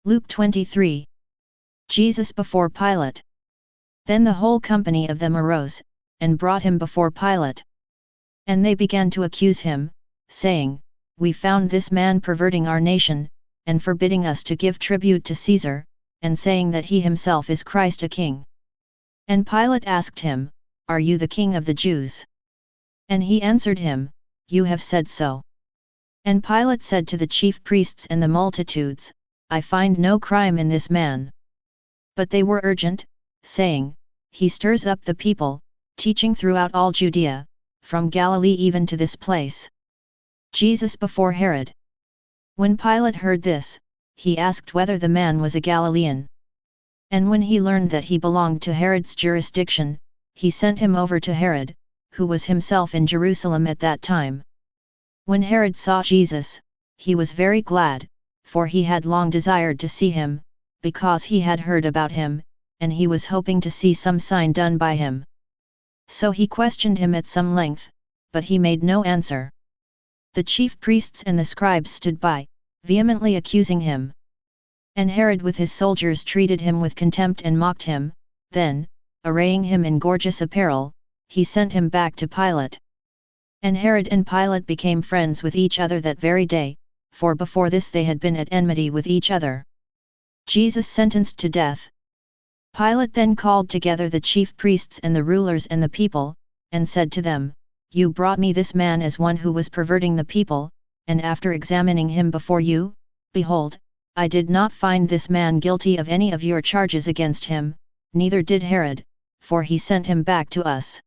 Luke 23. Jesus before Pilate. Then the whole company of them arose, and brought him before Pilate. And they began to accuse him, saying, We found this man perverting our nation, and forbidding us to give tribute to Caesar, and saying that he himself is Christ a king. And Pilate asked him, Are you the king of the Jews? And he answered him, You have said so. And Pilate said to the chief priests and the multitudes, I find no crime in this man. But they were urgent, saying, He stirs up the people, teaching throughout all Judea, from Galilee even to this place. Jesus before Herod. When Pilate heard this, he asked whether the man was a Galilean. And when he learned that he belonged to Herod's jurisdiction, he sent him over to Herod, who was himself in Jerusalem at that time. When Herod saw Jesus, he was very glad, for he had long desired to see him, because he had heard about him, and he was hoping to see some sign done by him. So he questioned him at some length, but he made no answer. The chief priests and the scribes stood by, vehemently accusing him. And Herod with his soldiers treated him with contempt and mocked him. Then, arraying him in gorgeous apparel, he sent him back to Pilate. And Herod and Pilate became friends with each other that very day, for before this they had been at enmity with each other. Jesus sentenced to death. Pilate then called together the chief priests and the rulers and the people, and said to them, You brought me this man as one who was perverting the people, and after examining him before you, behold, I did not find this man guilty of any of your charges against him, neither did Herod, for he sent him back to us.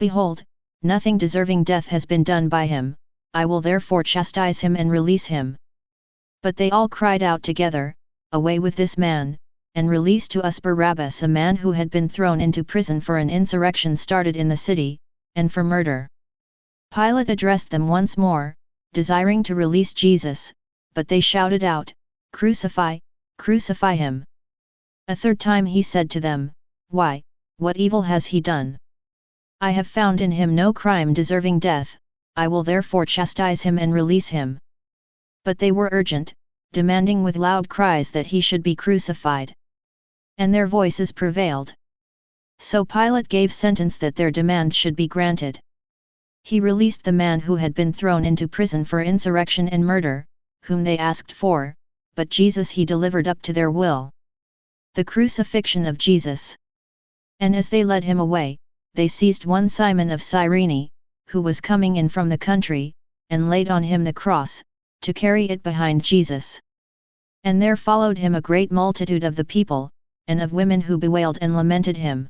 Behold, nothing deserving death has been done by him, I will therefore chastise him and release him. But they all cried out together, Away with this man, and release to us Barabbas, a man who had been thrown into prison for an insurrection started in the city, and for murder. Pilate addressed them once more, desiring to release Jesus, but they shouted out, Crucify, crucify him. A third time he said to them, Why, what evil has he done? I have found in him no crime deserving death, I will therefore chastise him and release him. But they were urgent, demanding with loud cries that he should be crucified. And their voices prevailed. So Pilate gave sentence that their demand should be granted. He released the man who had been thrown into prison for insurrection and murder, whom they asked for, but Jesus he delivered up to their will. The crucifixion of Jesus. And as they led him away, they seized one Simon of Cyrene, who was coming in from the country, and laid on him the cross, to carry it behind Jesus. And there followed him a great multitude of the people, and of women who bewailed and lamented him.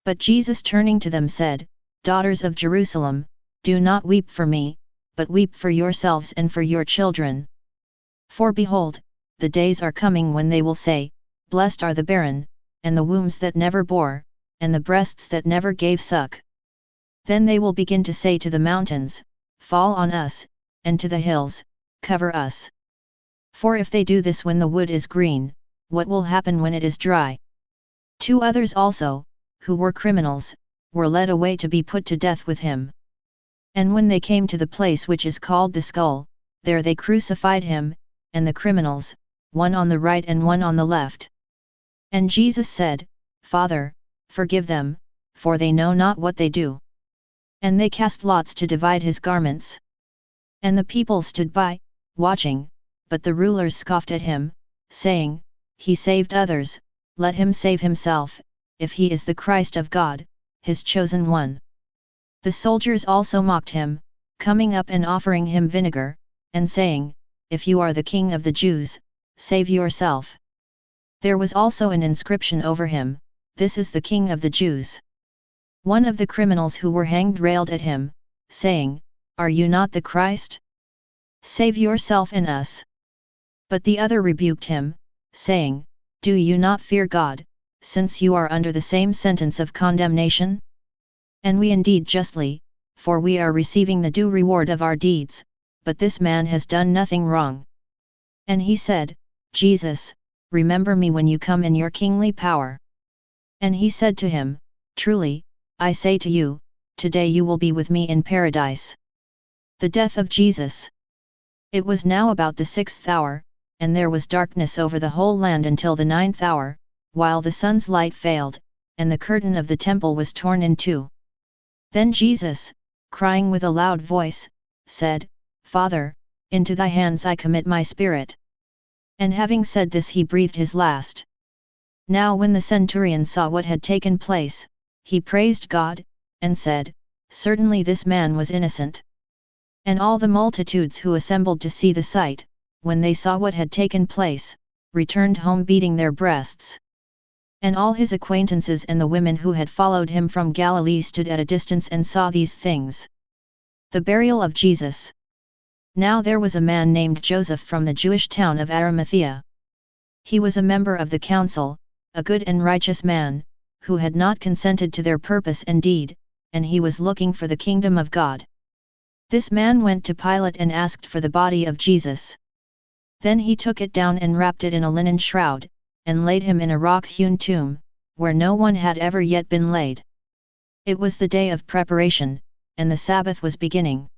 But Jesus turning to them said, Daughters of Jerusalem, do not weep for me, but weep for yourselves and for your children. For behold, the days are coming when they will say, Blessed are the barren, and the wombs that never bore, and the breasts that never gave suck. Then they will begin to say to the mountains, Fall on us, and to the hills, Cover us. For if they do this when the wood is green, what will happen when it is dry? 2 others also, who were criminals, were led away to be put to death with him. And when they came to the place which is called the Skull, there they crucified him, and the criminals, one on the right and one on the left. And Jesus said, Father, forgive them, for they know not what they do. And they cast lots to divide his garments. And the people stood by, watching, but the rulers scoffed at him, saying, He saved others, let him save himself, if he is the Christ of God, his chosen one. The soldiers also mocked him, coming up and offering him vinegar, and saying, If you are the king of the Jews, save yourself. There was also an inscription over him, This is the King of the Jews. One of the criminals who were hanged railed at him, saying, Are you not the Christ? Save yourself and us. But the other rebuked him, saying, Do you not fear God, since you are under the same sentence of condemnation? And we indeed justly, for we are receiving the due reward of our deeds, but this man has done nothing wrong. And he said, Jesus, remember me when you come in your kingly power. And he said to him, Truly, I say to you, today you will be with me in paradise. The death of Jesus. It was now about the 6th hour, and there was darkness over the whole land until the 9th hour, while the sun's light failed, and the curtain of the temple was torn in two. Then Jesus, crying with a loud voice, said, Father, into thy hands I commit my spirit. And having said this he breathed his last. Now when the centurion saw what had taken place, he praised God, and said, Certainly this man was innocent. And all the multitudes who assembled to see the sight, when they saw what had taken place, returned home beating their breasts. And all his acquaintances and the women who had followed him from Galilee stood at a distance and saw these things. The burial of Jesus. Now there was a man named Joseph from the Jewish town of Arimathea. He was a member of the council, a good and righteous man, who had not consented to their purpose and deed, and he was looking for the kingdom of God. This man went to Pilate and asked for the body of Jesus. Then he took it down and wrapped it in a linen shroud, and laid him in a rock-hewn tomb, where no one had ever yet been laid. It was the day of preparation, and the Sabbath was beginning.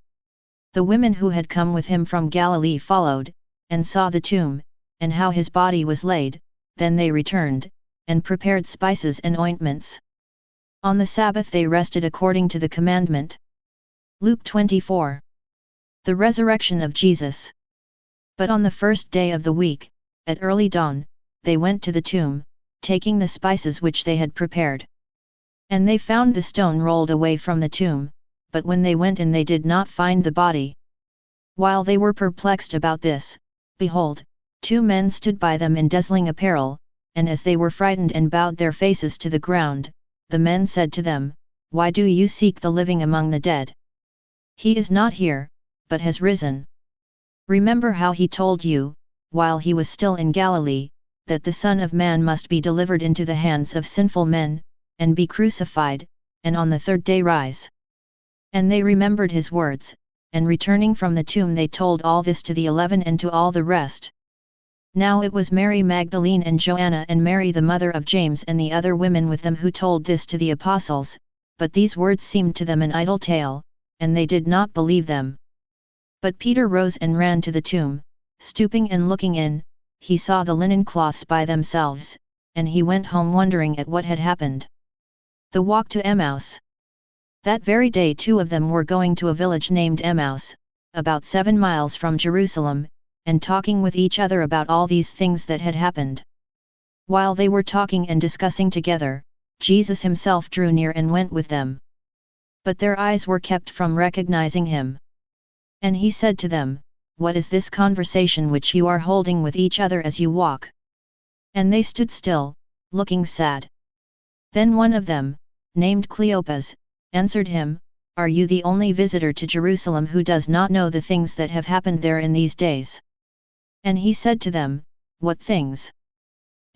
The women who had come with him from Galilee followed, and saw the tomb, and how his body was laid. Then they returned, and prepared spices and ointments. On the Sabbath they rested according to the commandment. Luke 24. The resurrection of Jesus. But on the first day of the week, at early dawn, they went to the tomb, taking the spices which they had prepared. And they found the stone rolled away from the tomb, but when they went in they did not find the body. While they were perplexed about this, behold, two men stood by them in dazzling apparel, and as they were frightened and bowed their faces to the ground, the men said to them, Why do you seek the living among the dead? He is not here, but has risen. Remember how he told you, while he was still in Galilee, that the Son of Man must be delivered into the hands of sinful men, and be crucified, and on the third day rise. And they remembered his words, and returning from the tomb they told all this to the 11 and to all the rest. Now it was Mary Magdalene and Joanna and Mary the mother of James and the other women with them who told this to the apostles, but these words seemed to them an idle tale, and they did not believe them. But Peter rose and ran to the tomb, stooping and looking in, he saw the linen cloths by themselves, and he went home wondering at what had happened. The walk to Emmaus. That very day two of them were going to a village named Emmaus, about 7 miles from Jerusalem, and talking with each other about all these things that had happened. While they were talking and discussing together, Jesus himself drew near and went with them. But their eyes were kept from recognizing him. And he said to them, What is this conversation which you are holding with each other as you walk? And they stood still, looking sad. Then one of them, named Cleopas, answered him, Are you the only visitor to Jerusalem who does not know the things that have happened there in these days? And he said to them, What things?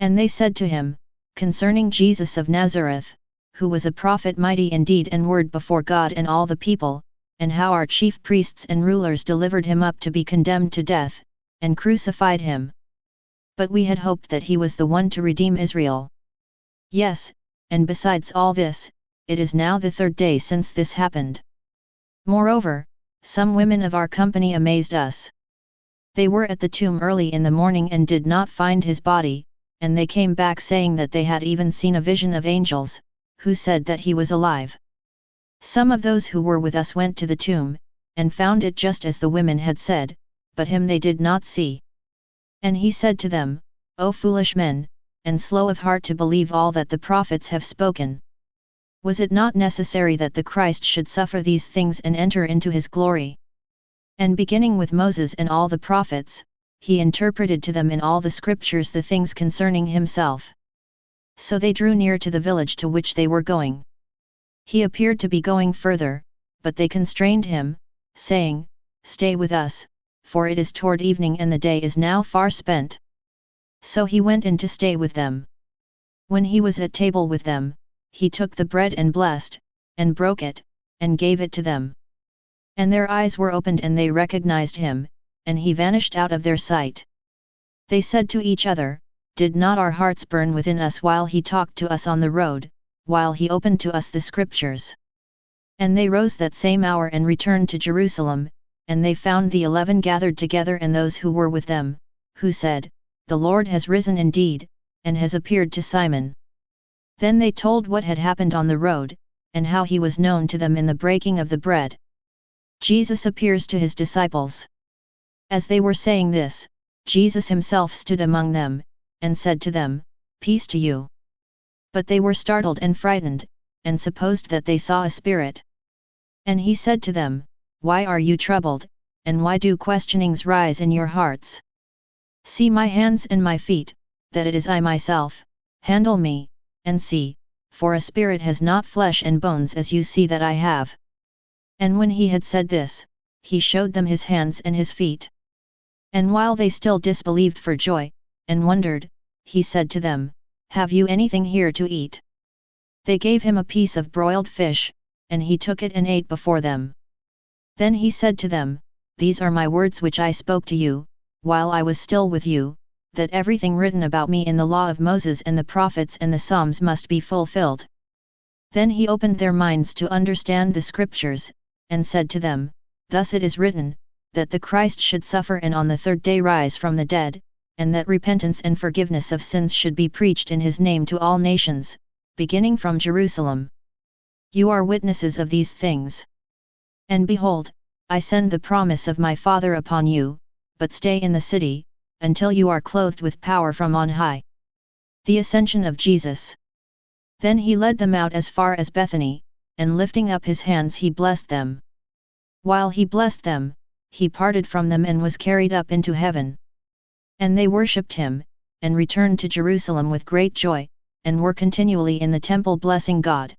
And they said to him, Concerning Jesus of Nazareth, who was a prophet mighty in deed and word before God and all the people, and how our chief priests and rulers delivered him up to be condemned to death, and crucified him. But we had hoped that he was the one to redeem Israel. Yes, and besides all this, it is now the 3rd day since this happened. Moreover, some women of our company amazed us. They were at the tomb early in the morning and did not find his body, and they came back saying that they had even seen a vision of angels, who said that he was alive. Some of those who were with us went to the tomb, and found it just as the women had said, but him they did not see. And he said to them, O foolish men, and slow of heart to believe all that the prophets have spoken. Was it not necessary that the Christ should suffer these things and enter into his glory? And beginning with Moses and all the prophets, he interpreted to them in all the scriptures the things concerning himself. So they drew near to the village to which they were going. He appeared to be going further, but they constrained him, saying, Stay with us, for it is toward evening and the day is now far spent. So he went in to stay with them. When he was at table with them, he took the bread and blessed, and broke it, and gave it to them. And their eyes were opened and they recognized him, and he vanished out of their sight. They said to each other, Did not our hearts burn within us while he talked to us on the road, while he opened to us the scriptures? And they rose that same hour and returned to Jerusalem, and they found the 11 gathered together and those who were with them, who said, "The Lord has risen indeed, and has appeared to Simon." Then they told what had happened on the road, and how he was known to them in the breaking of the bread. Jesus appears to his disciples. As they were saying this, Jesus himself stood among them, and said to them, "Peace to you." But they were startled and frightened, and supposed that they saw a spirit. And he said to them, "Why are you troubled, and why do questionings rise in your hearts? See my hands and my feet, that it is I myself. Handle me, and see, for a spirit has not flesh and bones as you see that I have." And when he had said this, he showed them his hands and his feet. And while they still disbelieved for joy, and wondered, he said to them, "Have you anything here to eat?" They gave him a piece of broiled fish, and he took it and ate before them. Then he said to them, "These are my words which I spoke to you, while I was still with you, that everything written about me in the law of Moses and the prophets and the Psalms must be fulfilled." Then he opened their minds to understand the Scriptures, and said to them, "Thus it is written, that the Christ should suffer and on the third day rise from the dead, and that repentance and forgiveness of sins should be preached in his name to all nations, beginning from Jerusalem. You are witnesses of these things. And behold, I send the promise of my Father upon you, but stay in the city, until you are clothed with power from on high." The Ascension of Jesus. Then he led them out as far as Bethany, and lifting up his hands he blessed them. While he blessed them, he parted from them and was carried up into heaven. And they worshipped him, and returned to Jerusalem with great joy, and were continually in the temple blessing God.